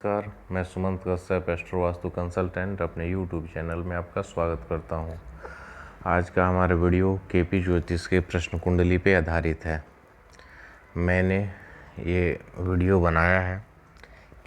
नमस्कार, मैं Sumant Kashyap astro vastu consultant अपने यूट्यूब चैनल में आपका स्वागत करता हूं। आज का हमारा वीडियो केपी ज्योतिष के प्रश्न कुंडली पे आधारित है। मैंने ये वीडियो बनाया है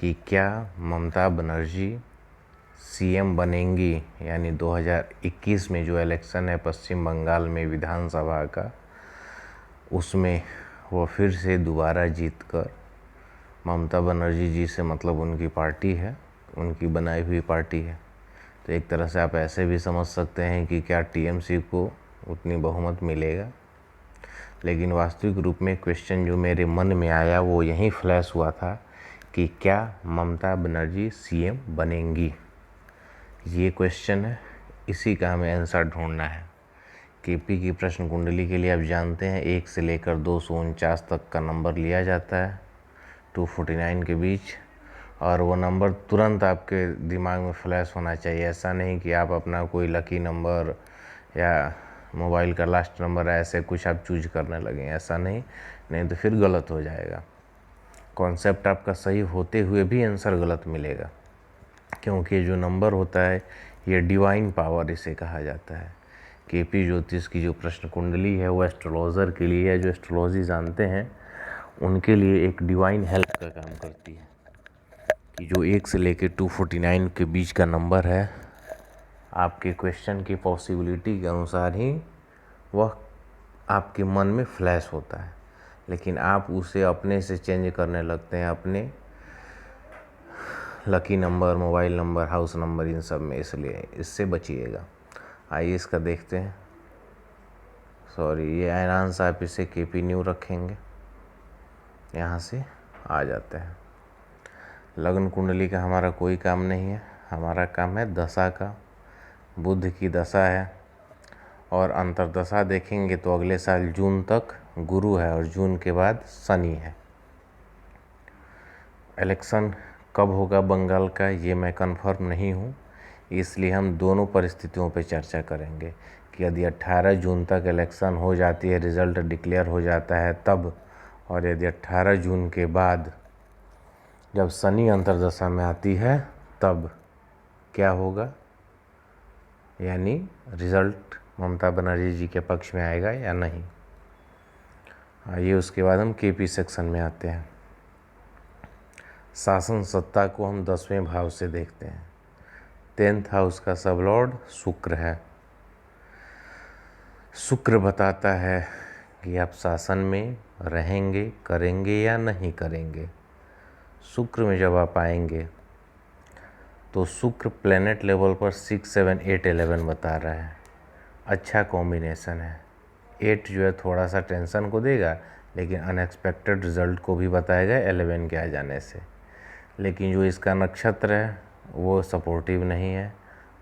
कि क्या ममता बनर्जी सीएम बनेंगी, यानी 2021 में जो इलेक्शन है पश्चिम बंगाल में विधानसभा का, उसमें वो फिर से दोबारा जीत कर, ममता बनर्जी जी से मतलब उनकी पार्टी है, उनकी बनाई हुई पार्टी है, तो एक तरह से आप ऐसे भी समझ सकते हैं कि क्या टीएमसी को उतनी बहुमत मिलेगा। लेकिन वास्तविक रूप में क्वेश्चन जो मेरे मन में आया वो यही फ्लैश हुआ था कि क्या ममता बनर्जी सीएम बनेंगी। ये क्वेश्चन है, इसी का हमें आंसर ढूंढना है। केपी की प्रश्न कुंडली के लिए आप जानते हैं 1 से लेकर 249 तक का नंबर लिया जाता है, 249 के बीच, और वो नंबर तुरंत आपके दिमाग में फ्लैश होना चाहिए। ऐसा नहीं कि आप अपना कोई लकी नंबर या मोबाइल का लास्ट नंबर ऐसे कुछ आप चूज करने लगें, ऐसा नहीं तो फिर गलत हो जाएगा। कॉन्सेप्ट आपका सही होते हुए भी आंसर गलत मिलेगा, क्योंकि जो नंबर होता है ये डिवाइन पावर इसे कहा जाता है। केपी ज्योतिष की जो प्रश्न कुंडली है वो एस्ट्रोलॉजर के लिए है, जो एस्ट्रोलॉजी जानते हैं उनके लिए एक डिवाइन हेल्प का काम करती है कि जो 1 से लेकर 249 के बीच का नंबर है, आपके क्वेश्चन की पॉसिबिलिटी के अनुसार ही वह आपके मन में फ्लैश होता है, लेकिन आप उसे अपने से चेंज करने लगते हैं, अपने lucky number, mobile number, house number, इन सब में, इसलिए इससे बचिएगा। आइए इसका देखते हैं। सॉरी, ये आयनांश आप इसे केपी न्यू रखेंगे, यहाँ से आ जाते हैं। लग्न कुंडली का हमारा कोई काम नहीं है, हमारा काम है दशा का। बुध की दशा है और अंतर्दशा देखेंगे तो अगले साल जून तक गुरु है और जून के बाद शनि है। इलेक्शन कब होगा बंगाल का ये मैं कंफर्म नहीं हूँ, इसलिए हम दोनों परिस्थितियों पे चर्चा करेंगे कि यदि 18 जून तक इलेक्शन हो जाती है, रिज़ल्ट डिक्लेयर हो जाता है तब, और यदि 18 जून के बाद जब शनि अंतर्दशा में आती है तब क्या होगा, यानी रिज़ल्ट ममता बनर्जी जी के पक्ष में आएगा या नहीं। आइए उसके बाद हम केपी सेक्शन में आते हैं। शासन सत्ता को हम 10वें भाव से देखते हैं। 10th हाउस का सब लॉर्ड शुक्र है। शुक्र बताता है कि आप शासन में रहेंगे, करेंगे या नहीं करेंगे। शुक्र में जब आप आएंगे तो शुक्र प्लेनेट लेवल पर 6, 7, 8, 11 बता रहा है। अच्छा कॉम्बिनेशन है। 8 जो है थोड़ा सा टेंशन को देगा, लेकिन अनएक्सपेक्टेड रिजल्ट को भी बताएगा 11 के आ जाने से। लेकिन जो इसका नक्षत्र है वो सपोर्टिव नहीं है,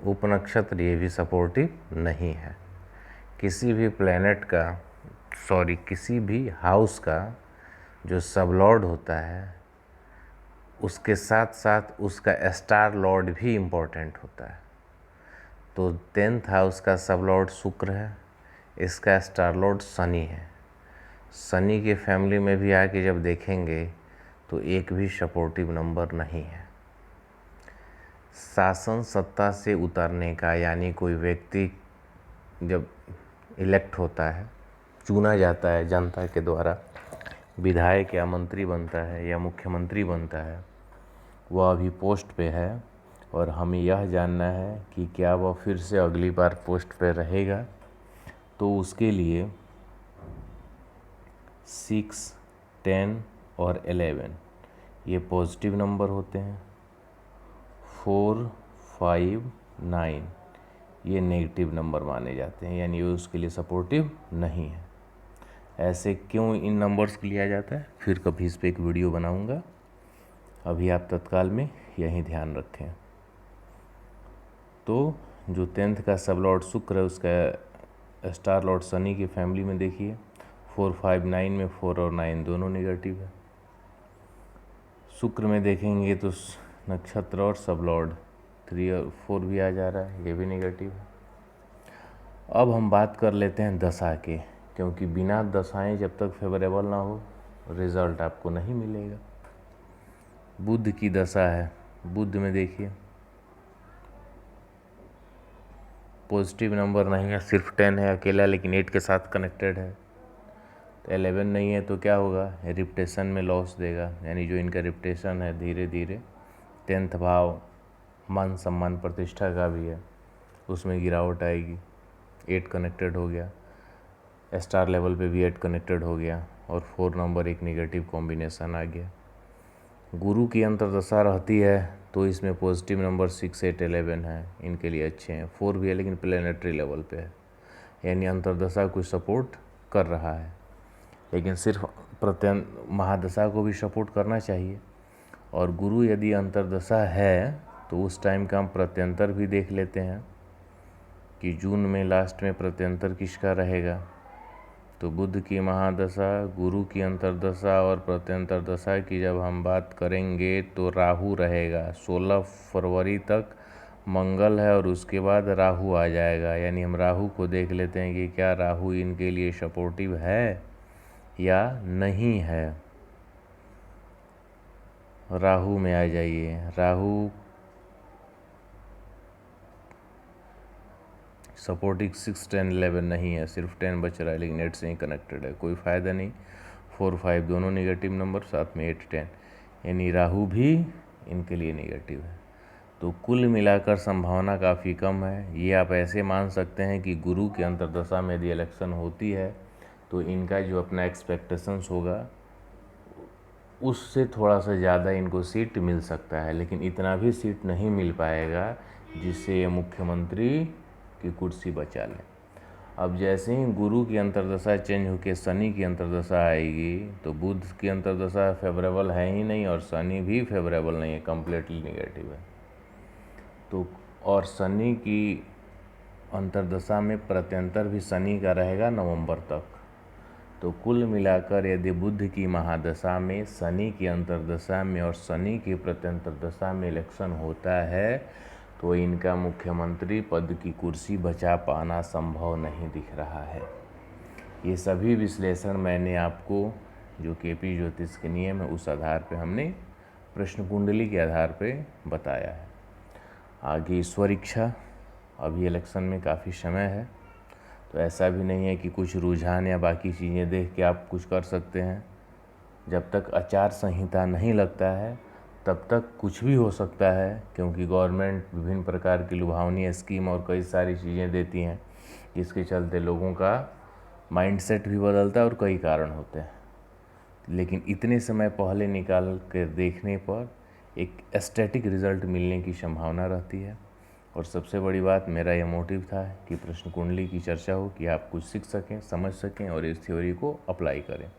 उपनक्षत्र ये भी सपोर्टिव नहीं है। किसी भी प्लेनेट का, किसी भी हाउस का जो सब लॉर्ड होता है उसके साथ साथ उसका स्टार लॉर्ड भी इम्पोर्टेंट होता है। तो 10th हाउस का सब लॉर्ड शुक्र है, इसका स्टार लॉर्ड शनि है। शनि के फैमिली में भी आके जब देखेंगे तो एक भी सपोर्टिव नंबर नहीं है। शासन सत्ता से उतरने का, यानी कोई व्यक्ति जब इलेक्ट होता है, चुना जाता है जनता के द्वारा, विधायक या मंत्री बनता है या मुख्यमंत्री बनता है, वह अभी पोस्ट पे है और हमें यह जानना है कि क्या वह फिर से अगली बार पोस्ट पे रहेगा। तो उसके लिए 6, 10 और 11 ये पॉजिटिव नंबर होते हैं। 4, 5, 9 ये नेगेटिव नंबर माने जाते हैं, यानी ये उसके लिए सपोर्टिव नहीं है। ऐसे क्यों इन नंबर्स को लिया जाता है, फिर कभी इस पर एक वीडियो बनाऊंगा। अभी आप तत्काल में यही ध्यान रखें। तो जो 10th का सब लॉर्ड शुक्र है उसका स्टार लॉर्ड शनि की फैमिली में देखिए 4, 5, 9 में 4 और 9 दोनों नेगेटिव है। शुक्र में देखेंगे तो नक्षत्र और सब लॉर्ड 3 और 4 भी आ जा रहा है, ये भी नेगेटिव है। अब हम बात कर लेते हैं दशा के, क्योंकि बिना दशाएं जब तक फेवरेबल ना हो रिजल्ट आपको नहीं मिलेगा। बुध की दशा है बुध में देखिए पॉजिटिव नंबर नहीं है, सिर्फ 10 है अकेला, लेकिन 8 के साथ कनेक्टेड है। तो 11 नहीं है तो क्या होगा, रिप्टेशन में लॉस देगा, यानी जो इनका रिप्टेशन है धीरे धीरे 10th भाव मान सम्मान प्रतिष्ठा का भी है, उसमें गिरावट आएगी। 8 कनेक्टेड हो गया, स्टार लेवल पे भी 8 कनेक्टेड हो गया, और 4 नंबर एक निगेटिव कॉम्बिनेशन आ गया। गुरु की अंतर्दशा रहती है तो इसमें पॉजिटिव नंबर 6, 8, 11 है, इनके लिए अच्छे हैं। 4 भी है लेकिन प्लेनेटरी लेवल पे है, यानी अंतर्दशा कुछ सपोर्ट कर रहा है, लेकिन सिर्फ महादशा को भी सपोर्ट करना चाहिए। और गुरु यदि अंतर्दशा है तो उस टाइम का हम प्रत्यंतर भी देख लेते हैं कि जून में लास्ट में प्रत्यंतर किसका रहेगा। तो बुध की महादशा, गुरु की अंतर्दशा और प्रत्यंतर दशा की जब हम बात करेंगे तो राहु रहेगा। 16 फरवरी तक मंगल है और उसके बाद राहु आ जाएगा, यानी हम राहु को देख लेते हैं कि क्या राहु इनके लिए सपोर्टिव है या नहीं है। राहु में आ जाइए, राहु सपोर्टिंग 6, 10, 11 नहीं है, सिर्फ 10 बच रहा है, लेकिन 8 से ही कनेक्टेड है, कोई फ़ायदा नहीं। 4, 5 दोनों नेगेटिव नंबर, साथ में 8, 10, यानी राहु भी इनके लिए नेगेटिव है। तो कुल मिलाकर संभावना काफ़ी कम है। ये आप ऐसे मान सकते हैं कि गुरु की अंतर्दशा में यदि इलेक्शन होती है तो इनका जो अपना एक्सपेक्टेशंस होगा उससे थोड़ा सा ज़्यादा इनको सीट मिल सकता है, लेकिन इतना भी सीट नहीं मिल पाएगा जिससे ये मुख्यमंत्री की कुर्सी बचा लें। अब जैसे ही गुरु की अंतर्दशा चेंज होकर शनि की अंतर्दशा आएगी तो बुध की अंतर्दशा फेवरेबल है ही नहीं और शनि भी फेवरेबल नहीं है, कम्प्लीटली नेगेटिव है। तो और शनि की अंतर्दशा में प्रत्यंतर भी शनि का रहेगा नवंबर तक। तो कुल मिलाकर यदि बुध की महादशा में, शनि की अंतर्दशा में और शनि की प्रत्यंतर दशा में इलेक्शन होता है तो इनका मुख्यमंत्री पद की कुर्सी बचा पाना संभव नहीं दिख रहा है। ये सभी विश्लेषण मैंने आपको जो केपी ज्योतिष के नियम है उस आधार पे हमने प्रश्न कुंडली के आधार पे बताया है। आगे ईश्वर इच्छा, अभी इलेक्शन में काफ़ी समय है, तो ऐसा भी नहीं है कि कुछ रुझान या बाकी चीज़ें देख के आप कुछ कर सकते हैं। जब तक आचार संहिता नहीं लगता है तब तक कुछ भी हो सकता है, क्योंकि गवर्नमेंट विभिन्न प्रकार की लुभावनी स्कीम और कई सारी चीज़ें देती हैं जिसके चलते लोगों का माइंडसेट भी बदलता है और कई कारण होते हैं। लेकिन इतने समय पहले निकाल कर देखने पर एक एस्थेटिक रिज़ल्ट मिलने की संभावना रहती है। और सबसे बड़ी बात मेरा यह मोटिव था कि प्रश्न कुंडली की चर्चा हो, कि आप कुछ सीख सकें, समझ सकें और इस थ्योरी को अप्लाई करें।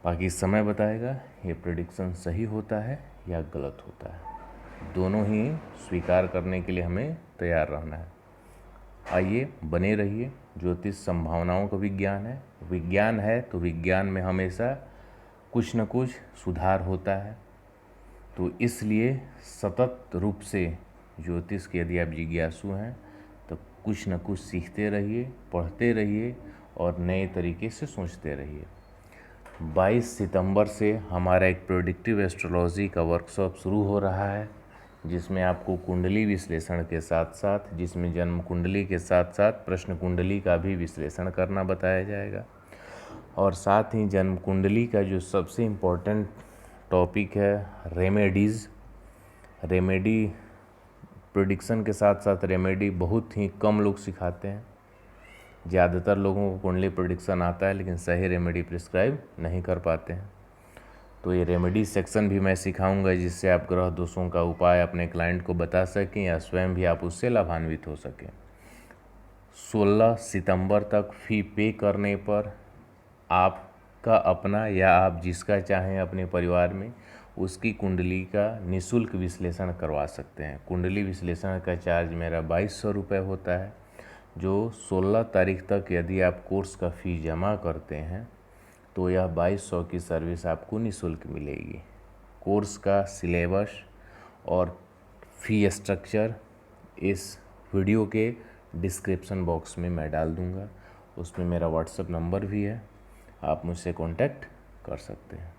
बाकी समय बताएगा ये प्रेडिक्शन सही होता है या गलत होता है, दोनों ही स्वीकार करने के लिए हमें तैयार रहना है। आइए बने रहिए। ज्योतिष संभावनाओं का विज्ञान है तो विज्ञान में हमेशा कुछ न कुछ सुधार होता है। तो इसलिए सतत रूप से ज्योतिष के यदि आप जिज्ञासु हैं तो कुछ न कुछ सीखते रहिए, पढ़ते रहिए और नए तरीके से सोचते रहिए। 22 सितंबर से हमारा एक प्रेडिक्टिव एस्ट्रोलॉजी का वर्कशॉप शुरू हो रहा है, जिसमें आपको कुंडली विश्लेषण के साथ साथ, जिसमें जन्म कुंडली के साथ साथ प्रश्न कुंडली का भी विश्लेषण करना बताया जाएगा। और साथ ही जन्म कुंडली का जो सबसे इम्पोर्टेंट टॉपिक है रेमेडी प्रेडिक्शन के साथ साथ रेमेडी बहुत ही कम लोग सिखाते हैं। ज़्यादातर लोगों को कुंडली प्रेडिक्शन आता है लेकिन सही रेमेडी प्रिस्क्राइब नहीं कर पाते हैं। तो ये रेमेडी सेक्शन भी मैं सिखाऊंगा, जिससे आप ग्रह दोषों का उपाय अपने क्लाइंट को बता सकें या स्वयं भी आप उससे लाभान्वित हो सकें। 16 सितंबर तक फ़ी पे करने पर आपका अपना या आप जिसका चाहें अपने परिवार में उसकी कुंडली का निःशुल्क विश्लेषण करवा सकते हैं। कुंडली विश्लेषण का चार्ज मेरा 2200 रुपये होता है, जो 16 तारीख तक यदि आप कोर्स का फ़ी जमा करते हैं तो यह 2200 की सर्विस आपको निःशुल्क मिलेगी। कोर्स का सिलेबस और फ़ी स्ट्रक्चर इस वीडियो के डिस्क्रिप्शन बॉक्स में मैं डाल दूंगा, उसमें मेरा व्हाट्सएप नंबर भी है, आप मुझसे कांटेक्ट कर सकते हैं।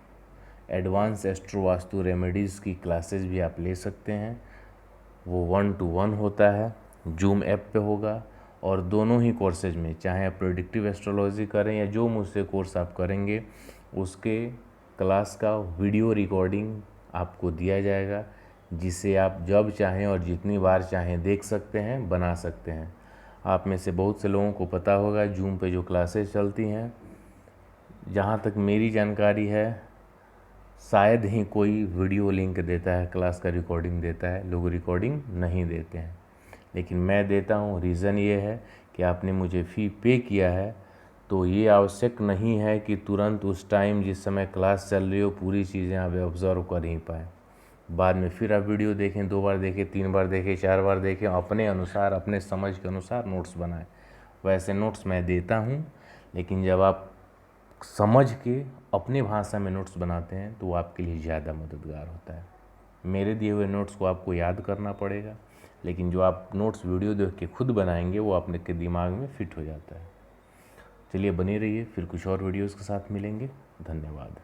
एडवांस एस्ट्रो वास्तु रेमेडीज़ की क्लासेस भी आप ले सकते हैं। वो 1-to-1 होता है, जूम ऐप पे होगा। और दोनों ही कोर्सेज में, चाहे आप प्रेडिक्टिव एस्ट्रोलॉजी करें या जो मुझसे कोर्स आप करेंगे, उसके क्लास का वीडियो रिकॉर्डिंग आपको दिया जाएगा, जिसे आप जब चाहें और जितनी बार चाहें देख सकते हैं, बना सकते हैं। आप में से बहुत से लोगों को पता होगा जूम पे जो क्लासेस चलती हैं, जहाँ तक मेरी जानकारी है शायद ही कोई वीडियो लिंक देता है, क्लास का रिकॉर्डिंग देता है। लोग रिकॉर्डिंग नहीं देते हैं, लेकिन मैं देता हूँ। रीज़न ये है कि आपने मुझे फ़ी पे किया है, तो ये आवश्यक नहीं है कि तुरंत उस टाइम जिस समय क्लास चल रही हो पूरी चीज़ें आप ऑब्ज़र्व कर ही पाएँ। बाद में फिर आप वीडियो देखें, 2 बार देखें, 3 बार देखें, 4 बार देखें, अपने अनुसार, अपने समझ के अनुसार नोट्स बनाएं। वैसे नोट्स मैं देता हूँ, लेकिन जब आप समझ के अपनी भाषा में नोट्स बनाते हैं तो वो आपके लिए ज़्यादा मददगार होता है। मेरे दिए हुए नोट्स को आपको याद करना पड़ेगा, लेकिन जो आप नोट्स वीडियो देख के खुद बनाएंगे वो अपने के दिमाग में फिट हो जाता है। चलिए बने रहिए, फिर कुछ और वीडियोज़ के साथ मिलेंगे। धन्यवाद।